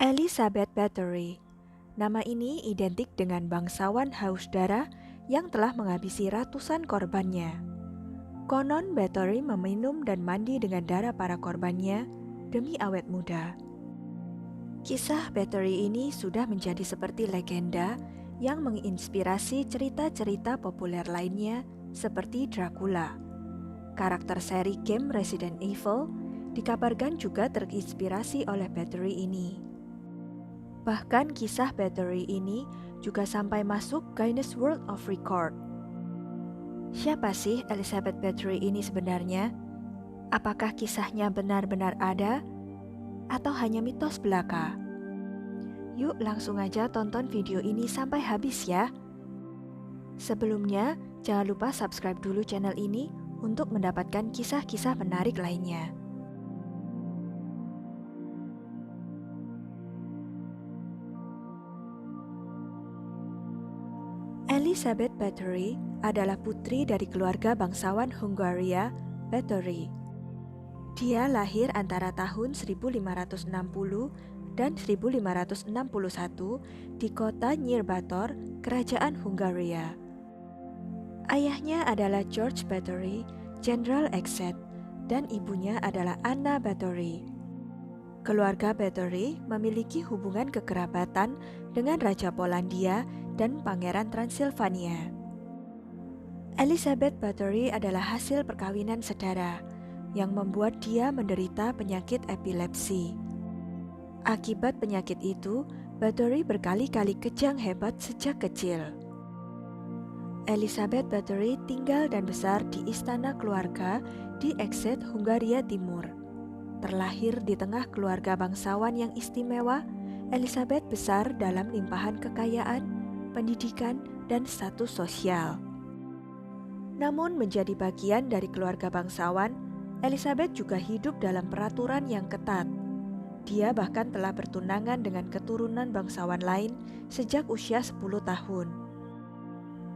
Elizabeth Bathory. Nama ini identik dengan bangsawan haus darah yang telah menghabisi ratusan korbannya. Konon Bathory meminum dan mandi dengan darah para korbannya demi awet muda. Kisah Bathory ini sudah menjadi seperti legenda yang menginspirasi cerita-cerita populer lainnya seperti Dracula. Karakter seri game Resident Evil dikabarkan juga terinspirasi oleh Bathory ini. Bahkan kisah Bathory ini juga sampai masuk Guinness World of Record. Siapa sih Elizabeth Bathory ini sebenarnya? Apakah kisahnya benar-benar ada? Atau hanya mitos belaka? Yuk langsung aja tonton video ini sampai habis ya. Sebelumnya, jangan lupa subscribe dulu channel ini untuk mendapatkan kisah-kisah menarik lainnya. Elizabeth Bathory adalah putri dari keluarga bangsawan Hungaria, Bathory. Dia lahir antara tahun 1560 dan 1561 di kota Nyírbátor, Kerajaan Hungaria. Ayahnya adalah George Bathory, Jenderal Exet, dan ibunya adalah Anna Bathory. Keluarga Bathory memiliki hubungan kekerabatan dengan Raja Polandia dan Pangeran Transilvania. Elizabeth Bathory adalah hasil perkawinan sedara yang membuat dia menderita penyakit epilepsi. Akibat penyakit itu, Bathory berkali-kali kejang hebat sejak kecil. Elizabeth Bathory tinggal dan besar di istana keluarga di Exet, Hungaria Timur. Terlahir di tengah keluarga bangsawan yang istimewa, Elizabeth besar dalam limpahan kekayaan, pendidikan, dan status sosial. Namun menjadi bagian dari keluarga bangsawan, Elizabeth juga hidup dalam peraturan yang ketat. Dia bahkan telah bertunangan dengan keturunan bangsawan lain sejak usia 10 tahun.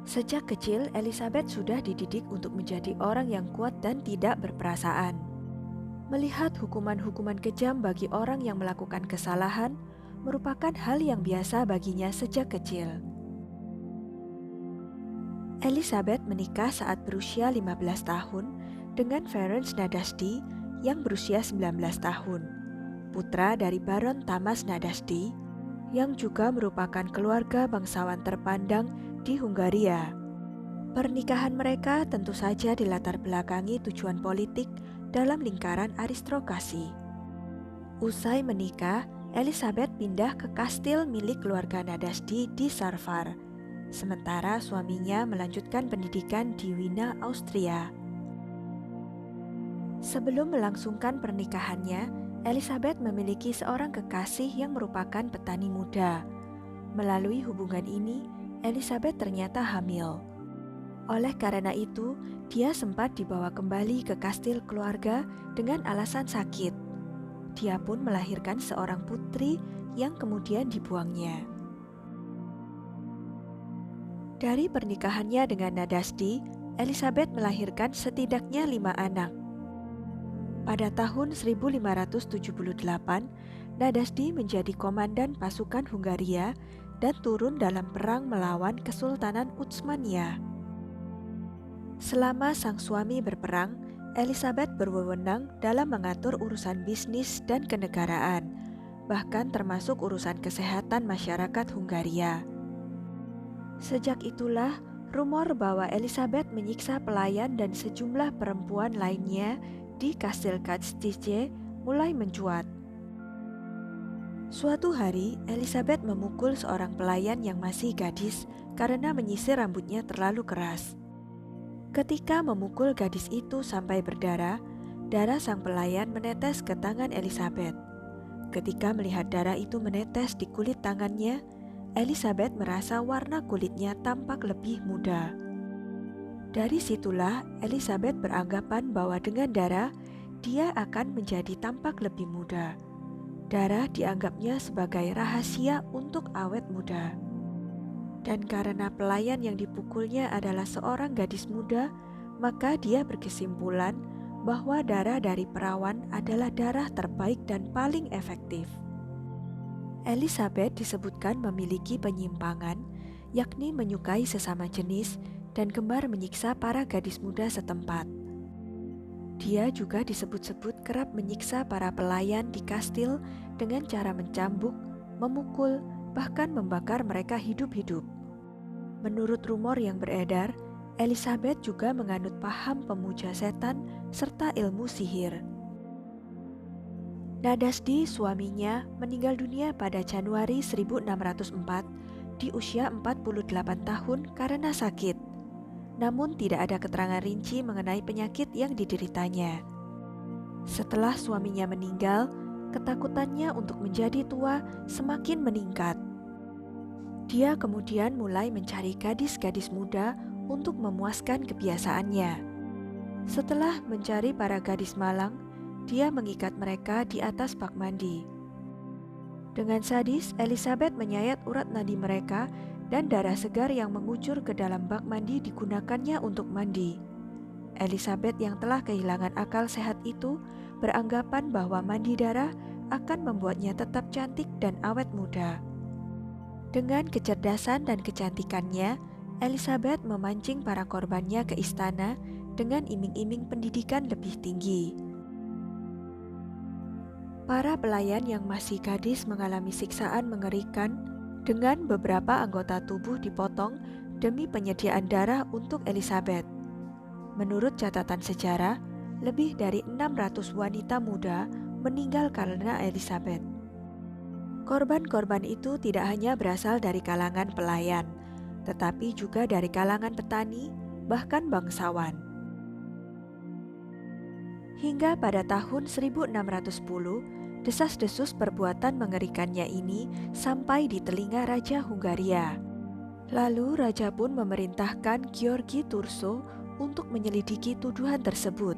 Sejak kecil, Elizabeth sudah dididik untuk menjadi orang yang kuat dan tidak berperasaan. Melihat hukuman-hukuman kejam bagi orang yang melakukan kesalahan merupakan hal yang biasa baginya sejak kecil. Elizabeth menikah saat berusia 15 tahun dengan Ferenc Nadasdy yang berusia 19 tahun, putra dari Baron Tamas Nadasdy yang juga merupakan keluarga bangsawan terpandang di Hungaria. Pernikahan mereka tentu saja dilatar belakangi tujuan politik dalam lingkaran aristokrasi. Usai menikah, Elizabeth pindah ke kastil milik keluarga Nadasdy di Sarvar, sementara suaminya melanjutkan pendidikan di Wina, Austria. Sebelum melangsungkan pernikahannya, Elizabeth memiliki seorang kekasih yang merupakan petani muda. Melalui hubungan ini, Elizabeth ternyata hamil. Oleh karena itu, dia sempat dibawa kembali ke kastil keluarga dengan alasan sakit. Dia pun melahirkan seorang putri yang kemudian dibuangnya. Dari pernikahannya dengan Nadasdy, Elizabeth melahirkan setidaknya 5 anak. Pada tahun 1578, Nadasdy menjadi komandan pasukan Hungaria dan turun dalam perang melawan Kesultanan Utsmania. Selama sang suami berperang, Elizabeth berwenang dalam mengatur urusan bisnis dan kenegaraan, bahkan termasuk urusan kesehatan masyarakat Hungaria. Sejak itulah, rumor bahwa Elizabeth menyiksa pelayan dan sejumlah perempuan lainnya di Kastil Kastije mulai mencuat. Suatu hari, Elizabeth memukul seorang pelayan yang masih gadis karena menyisir rambutnya terlalu keras. Ketika memukul gadis itu sampai berdarah, darah sang pelayan menetes ke tangan Elizabeth. Ketika melihat darah itu menetes di kulit tangannya, Elizabeth merasa warna kulitnya tampak lebih muda. Dari situlah Elizabeth beranggapan bahwa dengan darah, dia akan menjadi tampak lebih muda. Darah dianggapnya sebagai rahasia untuk awet muda. Dan karena pelayan yang dipukulnya adalah seorang gadis muda, maka dia berkesimpulan bahwa darah dari perawan adalah darah terbaik dan paling efektif. Elizabeth disebutkan memiliki penyimpangan, yakni menyukai sesama jenis dan gemar menyiksa para gadis muda setempat. Dia juga disebut-sebut kerap menyiksa para pelayan di kastil dengan cara mencambuk, memukul, bahkan membakar mereka hidup-hidup. Menurut rumor yang beredar, Elizabeth juga menganut paham pemuja setan serta ilmu sihir. Nadasdi, suaminya, meninggal dunia pada Januari 1604 di usia 48 tahun karena sakit. Namun tidak ada keterangan rinci mengenai penyakit yang dideritanya. Setelah suaminya meninggal, ketakutannya untuk menjadi tua semakin meningkat. Dia kemudian mulai mencari gadis-gadis muda untuk memuaskan kebiasaannya. Setelah mencari para gadis malang, dia mengikat mereka di atas bak mandi. Dengan sadis, Elizabeth menyayat urat nadi mereka dan darah segar yang mengucur ke dalam bak mandi digunakannya untuk mandi. Elizabeth yang telah kehilangan akal sehat itu beranggapan bahwa mandi darah akan membuatnya tetap cantik dan awet muda. Dengan kecerdasan dan kecantikannya, Elizabeth memancing para korbannya ke istana dengan iming-iming pendidikan lebih tinggi. Para pelayan yang masih gadis mengalami siksaan mengerikan dengan beberapa anggota tubuh dipotong demi penyediaan darah untuk Elizabeth. Menurut catatan sejarah, lebih dari 600 wanita muda meninggal karena Elizabeth. Korban-korban itu tidak hanya berasal dari kalangan pelayan, tetapi juga dari kalangan petani, bahkan bangsawan. Hingga pada tahun 1610, desas-desus perbuatan mengerikannya ini sampai di telinga Raja Hungaria. Lalu Raja pun memerintahkan Gheorghe Turso untuk menyelidiki tuduhan tersebut.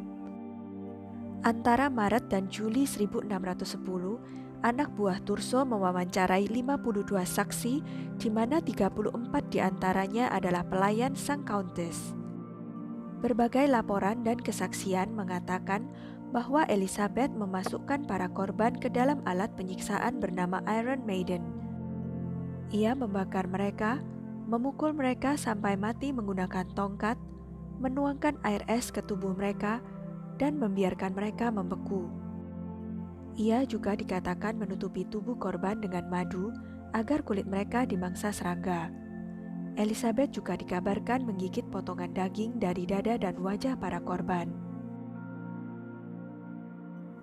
Antara Maret dan Juli 1610, anak buah Turso mewawancarai 52 saksi, di mana 34 diantaranya adalah pelayan sang Countess. Berbagai laporan dan kesaksian mengatakan bahwa Elizabeth memasukkan para korban ke dalam alat penyiksaan bernama Iron Maiden. Ia membakar mereka, memukul mereka sampai mati menggunakan tongkat, menuangkan air es ke tubuh mereka, dan membiarkan mereka membeku. Ia juga dikatakan menutupi tubuh korban dengan madu agar kulit mereka dimangsa serangga. Elizabeth juga dikabarkan menggigit potongan daging dari dada dan wajah para korban.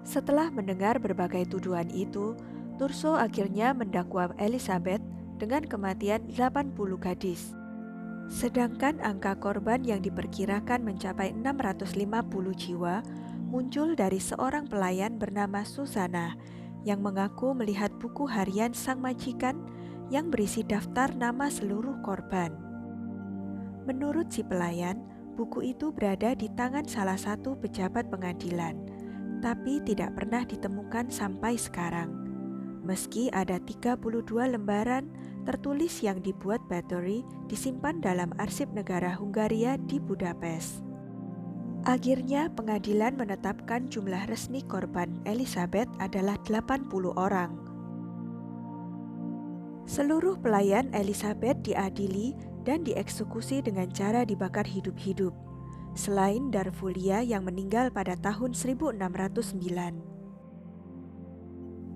Setelah mendengar berbagai tuduhan itu, Turso akhirnya mendakwa Elizabeth dengan kematian 80 gadis. Sedangkan angka korban yang diperkirakan mencapai 650 jiwa muncul dari seorang pelayan bernama Susanna yang mengaku melihat buku harian sang majikan yang berisi daftar nama seluruh korban. Menurut si pelayan, buku itu berada di tangan salah satu pejabat pengadilan, tapi tidak pernah ditemukan sampai sekarang. Meski ada 32 lembaran tertulis yang dibuat Báthory disimpan dalam arsip negara Hungaria di Budapest. Akhirnya pengadilan menetapkan jumlah resmi korban Elizabeth adalah 80 orang. Seluruh pelayan Elizabeth diadili dan dieksekusi dengan cara dibakar hidup-hidup, selain Darvulia yang meninggal pada tahun 1609.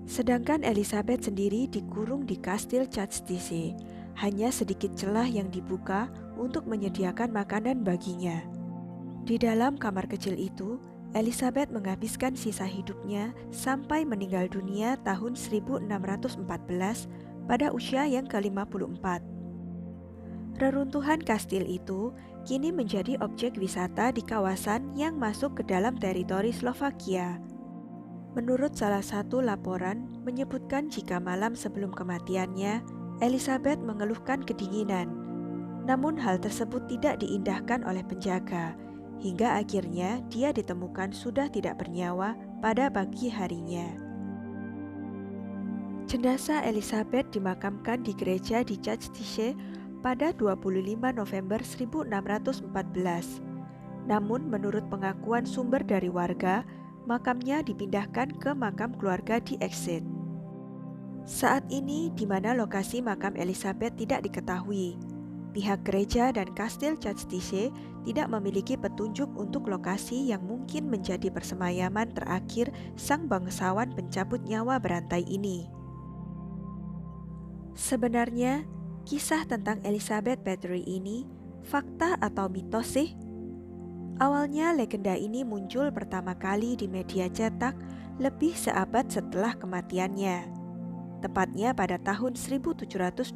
Sedangkan Elizabeth sendiri dikurung di kastil Častise, hanya sedikit celah yang dibuka untuk menyediakan makanan baginya. Di dalam kamar kecil itu, Elizabeth menghabiskan sisa hidupnya sampai meninggal dunia tahun 1614 pada usia yang ke-54. Reruntuhan kastil itu kini menjadi objek wisata di kawasan yang masuk ke dalam teritori Slovakia. Menurut salah satu laporan menyebutkan jika malam sebelum kematiannya, Elizabeth mengeluhkan kedinginan. Namun hal tersebut tidak diindahkan oleh penjaga, hingga akhirnya dia ditemukan sudah tidak bernyawa pada pagi harinya. Jenazah Elizabeth dimakamkan di gereja di Častise pada 25 November 1614. Namun menurut pengakuan sumber dari warga, makamnya dipindahkan ke makam keluarga di Exit. Saat ini, di mana lokasi makam Elizabeth tidak diketahui, pihak gereja dan kastil Chastise tidak memiliki petunjuk untuk lokasi yang mungkin menjadi persemayaman terakhir sang bangsawan pencabut nyawa berantai ini. Sebenarnya, kisah tentang Elizabeth Bathory ini fakta atau mitos sih? Awalnya legenda ini muncul pertama kali di media cetak lebih seabad setelah kematiannya. Tepatnya pada tahun 1729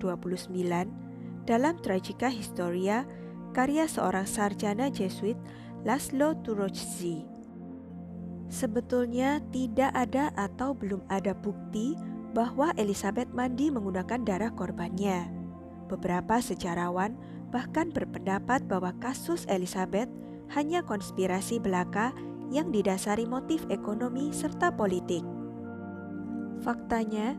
dalam Tragica Historia karya seorang sarjana Jesuit Laszlo Turoczi. Sebetulnya tidak ada atau belum ada bukti bahwa Elizabeth mandi menggunakan darah korbannya. Beberapa sejarawan bahkan berpendapat bahwa kasus Elizabeth hanya konspirasi belaka yang didasari motif ekonomi serta politik. Faktanya,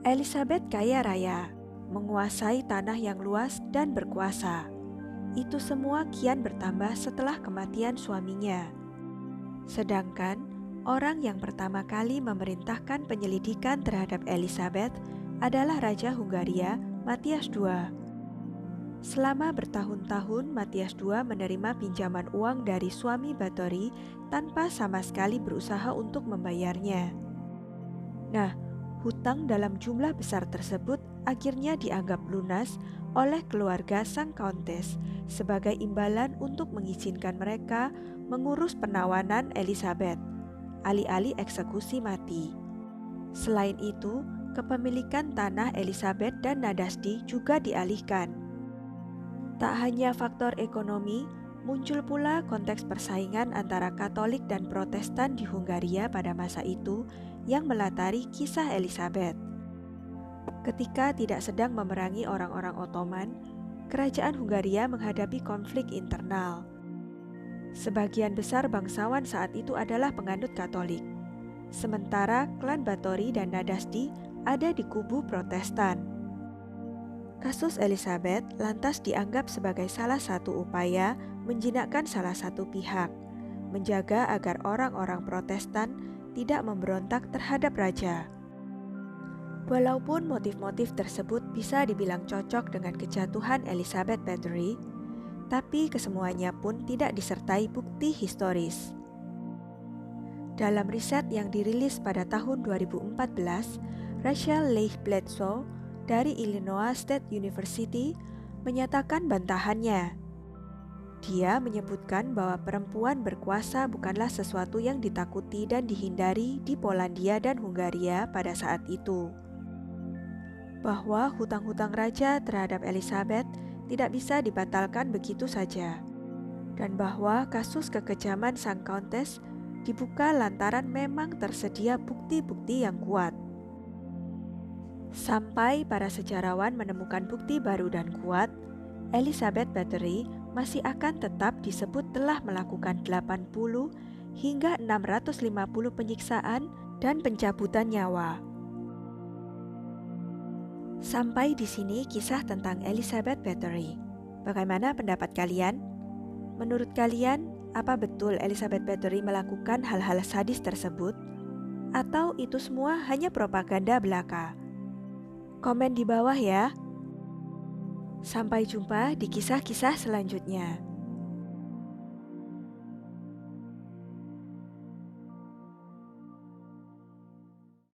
Elizabeth kaya raya, menguasai tanah yang luas dan berkuasa. Itu semua kian bertambah setelah kematian suaminya. Sedangkan orang yang pertama kali memerintahkan penyelidikan terhadap Elizabeth adalah Raja Hungaria Matthias II. Selama bertahun-tahun Matthias II menerima pinjaman uang dari suami Bathory tanpa sama sekali berusaha untuk membayarnya. Nah, hutang dalam jumlah besar tersebut akhirnya dianggap lunas oleh keluarga sang Countess sebagai imbalan untuk mengizinkan mereka mengurus penawanan Elizabeth, alih-alih eksekusi mati. Selain itu, kepemilikan tanah Elizabeth dan Nadasdi juga dialihkan. Tak hanya faktor ekonomi, muncul pula konteks persaingan antara Katolik dan Protestan di Hungaria pada masa itu yang melatari kisah Elizabeth. Ketika tidak sedang memerangi orang-orang Ottoman, kerajaan Hungaria menghadapi konflik internal. Sebagian besar bangsawan saat itu adalah penganut Katolik, sementara klan Bathory dan Nadasdi ada di kubu Protestan. Kasus Elizabeth lantas dianggap sebagai salah satu upaya menjinakkan salah satu pihak, menjaga agar orang-orang Protestan tidak memberontak terhadap raja. Walaupun motif-motif tersebut bisa dibilang cocok dengan kejatuhan Elizabeth Bathory, tapi kesemuanya pun tidak disertai bukti historis. Dalam riset yang dirilis pada tahun 2014, Rachel Leigh Bledsoe dari Illinois State University menyatakan bantahannya. Dia menyebutkan bahwa perempuan berkuasa bukanlah sesuatu yang ditakuti dan dihindari di Polandia dan Hungaria pada saat itu. Bahwa hutang-hutang raja terhadap Elizabeth tidak bisa dibatalkan begitu saja. Dan bahwa kasus kekejaman sang Countess dibuka lantaran memang tersedia bukti-bukti yang kuat. Sampai para sejarawan menemukan bukti baru dan kuat, Elizabeth Bathory masih akan tetap disebut telah melakukan 80 hingga 650 penyiksaan dan pencabutan nyawa. Sampai di sini kisah tentang Elizabeth Bathory. Bagaimana pendapat kalian? Menurut kalian, apa betul Elizabeth Bathory melakukan hal-hal sadis tersebut? Atau itu semua hanya propaganda belaka? Komen di bawah ya. Sampai jumpa di kisah-kisah selanjutnya.